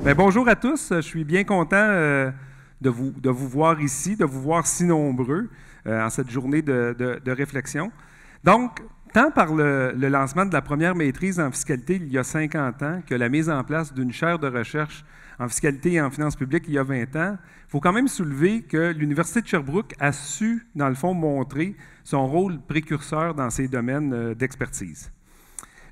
Bien, bonjour à tous. Je suis bien content de vous voir ici, de vous voir si nombreux en cette journée de réflexion. Donc, tant par le lancement de la première maîtrise en fiscalité il y a 50 ans que la mise en place d'une chaire de recherche en fiscalité et en finances publiques il y a 20 ans, il faut quand même soulever que l'Université de Sherbrooke a su, dans le fond, montrer son rôle précurseur dans ces domaines d'expertise.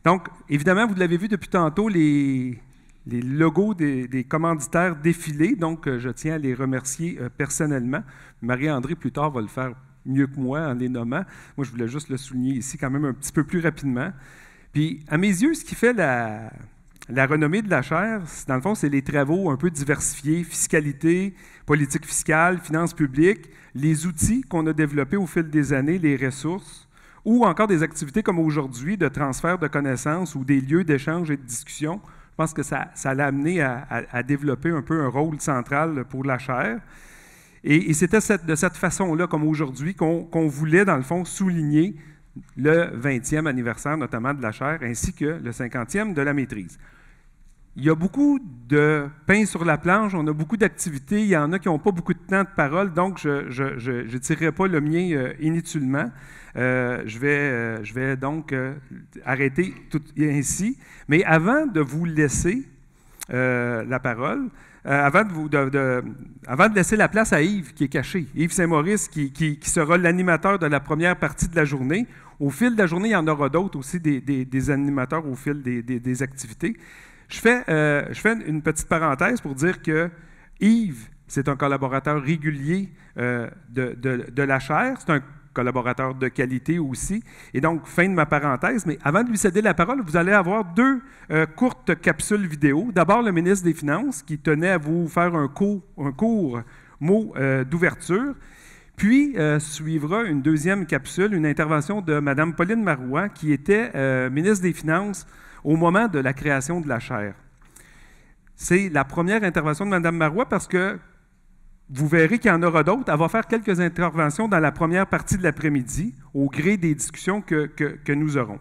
Donc, évidemment, vous l'avez vu depuis tantôt, les logos des commanditaires défilés, donc je tiens à les remercier personnellement. Marie-André, plus tard, va le faire mieux que moi en les nommant. Moi, je voulais juste le souligner ici quand même un petit peu plus rapidement. Puis, à mes yeux, ce qui fait la renommée de la chaire, dans le fond, c'est les travaux un peu diversifiés, fiscalité, politique fiscale, finances publiques, les outils qu'on a développés au fil des années, les ressources, ou encore des activités comme aujourd'hui de transfert de connaissances ou des lieux d'échange et de discussion. Je pense que ça l'a amené à développer un peu un rôle central pour la chaire. Et c'était de cette façon-là, comme aujourd'hui, qu'on voulait, dans le fond, souligner le 20e anniversaire, notamment de la chaire, ainsi que le 50e de la maîtrise. Il y a beaucoup de pain sur la planche, on a beaucoup d'activités, il y en a qui n'ont pas beaucoup de temps de parole, donc je ne tirerai pas le mien inutilement. Je vais donc arrêter tout ainsi. Mais avant de vous laisser la parole, avant de laisser la place à Yves, qui est caché, Yves Saint-Maurice, qui sera l'animateur de la première partie de la journée. Au fil de la journée, il y en aura d'autres aussi, des animateurs au fil des activités. Je fais une petite parenthèse pour dire que Yves, c'est un collaborateur régulier de la chaire. C'est un collaborateur de qualité aussi. Et donc, fin de ma parenthèse, mais avant de lui céder la parole, vous allez avoir deux courtes capsules vidéo. D'abord, le ministre des Finances qui tenait à vous faire un court mot d'ouverture. Puis, suivra une deuxième capsule, une intervention de Mme Pauline Marois, qui était ministre des Finances au moment de la création de la chaire. C'est la première intervention de Mme Marois parce que vous verrez qu'il y en aura d'autres. Elle va faire quelques interventions dans la première partie de l'après-midi, au gré des discussions que nous aurons.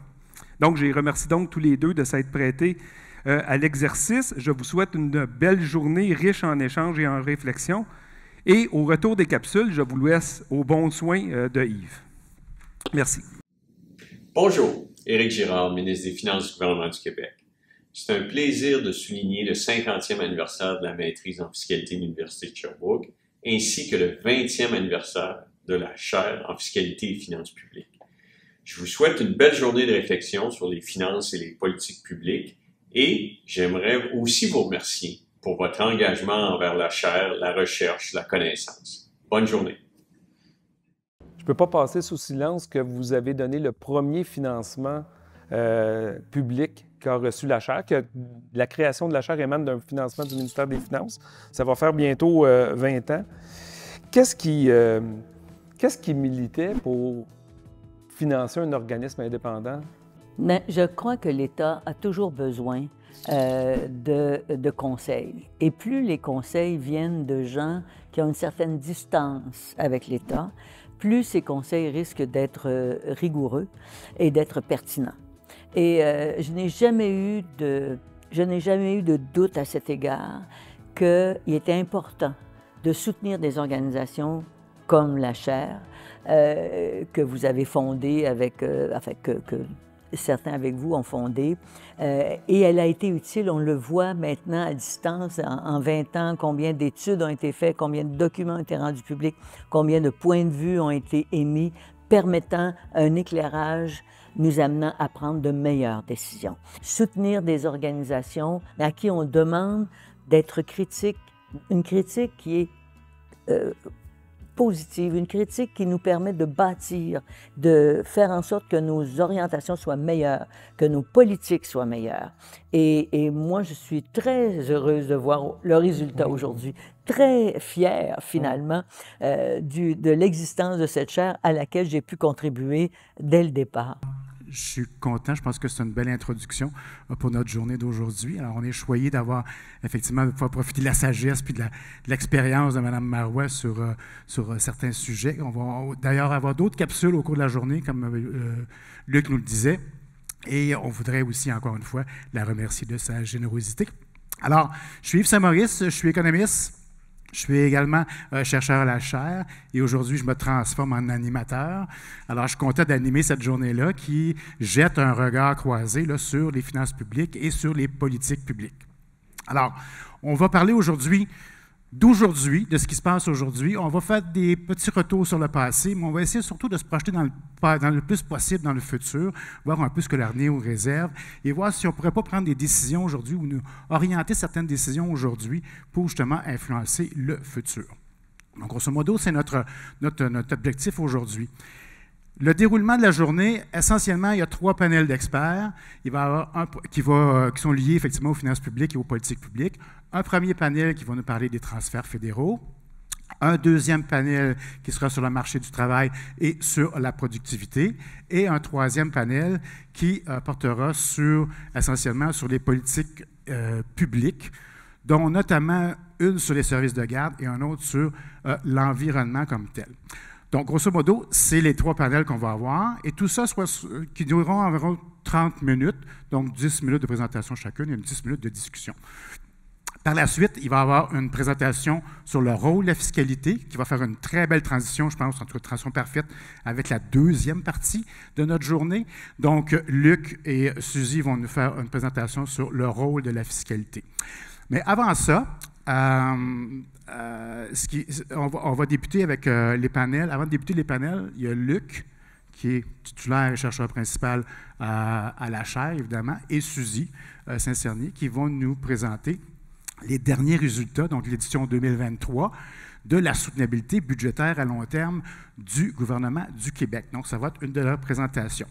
Donc, je les remercie donc tous les deux de s'être prêtés à l'exercice. Je vous souhaite une belle journée riche en échanges et en réflexions. Et au retour des capsules, je vous laisse aux bons soins de Yves. Merci. Bonjour, Éric Girard, ministre des Finances du gouvernement du Québec. C'est un plaisir de souligner le 50e anniversaire de la maîtrise en fiscalité de l'Université de Sherbrooke, ainsi que le 20e anniversaire de la chaire en fiscalité et finances publiques. Je vous souhaite une belle journée de réflexion sur les finances et les politiques publiques et j'aimerais aussi vous remercier pour votre engagement envers la chaire, la recherche, la connaissance. Bonne journée. Je ne peux pas passer sous silence que vous avez donné le premier financement public qu'a reçu la chaire, que la création de la chaire émane d'un financement du ministère des Finances. Ça va faire bientôt 20 ans. Qu'est-ce qui militait pour financer un organisme indépendant? Mais je crois que l'État a toujours besoin de conseils. Et plus les conseils viennent de gens qui ont une certaine distance avec l'État, plus ces conseils risquent d'être rigoureux et d'être pertinents. Et je n'ai jamais eu de doute à cet égard qu'il était important de soutenir des organisations comme la chaire que vous avez fondée avec, que certains avec vous ont fondée. Et elle a été utile, on le voit maintenant à distance, en 20 ans, combien d'études ont été faites, combien de documents ont été rendus publics, combien de points de vue ont été émis, permettant un éclairage nous amenant à prendre de meilleures décisions. Soutenir des organisations à qui on demande d'être critique, une critique qui est positive, une critique qui nous permet de bâtir, de faire en sorte que nos orientations soient meilleures, que nos politiques soient meilleures. Et moi, je suis très heureuse de voir le résultat aujourd'hui, très fière finalement de l'existence de cette chaire à laquelle j'ai pu contribuer dès le départ. Je suis content. Je pense que c'est une belle introduction pour notre journée d'aujourd'hui. Alors, on est choyé d'avoir effectivement de pouvoir profiter de la sagesse puis de l'expérience de Mme Marois sur certains sujets. On va d'ailleurs avoir d'autres capsules au cours de la journée, comme Luc nous le disait. Et on voudrait aussi, encore une fois, la remercier de sa générosité. Alors, je suis Yves Saint-Maurice, je suis économiste, je suis également chercheur à la chaire et aujourd'hui, je me transforme en animateur. Alors, je suis content d'animer cette journée-là qui jette un regard croisé là, sur les finances publiques et sur les politiques publiques. Alors, on va parler aujourd'hui de ce qui se passe aujourd'hui. On va faire des petits retours sur le passé, mais on va essayer surtout de se projeter dans le plus possible dans le futur, voir un peu ce que l'avenir nous réserve et voir si on ne pourrait pas prendre des décisions aujourd'hui ou nous orienter certaines décisions aujourd'hui pour justement influencer le futur. Donc, grosso modo, c'est notre objectif aujourd'hui. Le déroulement de la journée, essentiellement, il y a 3 panels d'experts. Il va y avoir qui sont liés effectivement aux finances publiques et aux politiques publiques. Un premier panel qui va nous parler des transferts fédéraux. Un deuxième panel qui sera sur le marché du travail et sur la productivité. Et un troisième panel qui portera essentiellement sur les politiques publiques, dont notamment une sur les services de garde et un autre sur l'environnement comme tel. Donc, grosso modo, c'est les 3 panels qu'on va avoir, et tout ça qui dureront environ 30 minutes, donc 10 minutes de présentation chacune et 10 minutes de discussion. Par la suite, il va y avoir une présentation sur le rôle de la fiscalité, qui va faire une très belle transition, je pense, entre une transition parfaite avec la deuxième partie de notre journée. Donc, Luc et Suzy vont nous faire une présentation sur le rôle de la fiscalité. Mais avant ça, on va débuter avec les panels. Avant de débuter les panels, il y a Luc, qui est titulaire et chercheur principal à la chaire, évidemment, et Suzy Saint-Cernier, qui vont nous présenter les derniers résultats, donc l'édition 2023, de la soutenabilité budgétaire à long terme du gouvernement du Québec. Donc, ça va être une de leurs présentations.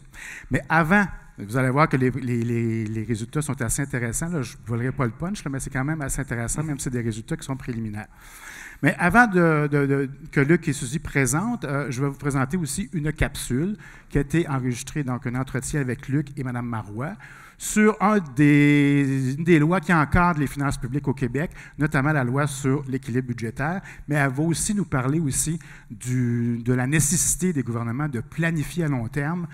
Mais avant, vous allez voir que les résultats sont assez intéressants. Là, je ne volerai pas le punch, là, mais c'est quand même assez intéressant, même si c'est des résultats qui sont préliminaires. Mais avant que Luc et Suzy présentent, je vais vous présenter aussi une capsule qui a été enregistrée, donc un entretien avec Luc et Mme Marois, sur une des lois qui encadrent les finances publiques au Québec, notamment la loi sur l'équilibre budgétaire, mais elle va aussi nous parler aussi de la nécessité des gouvernements de planifier à long terme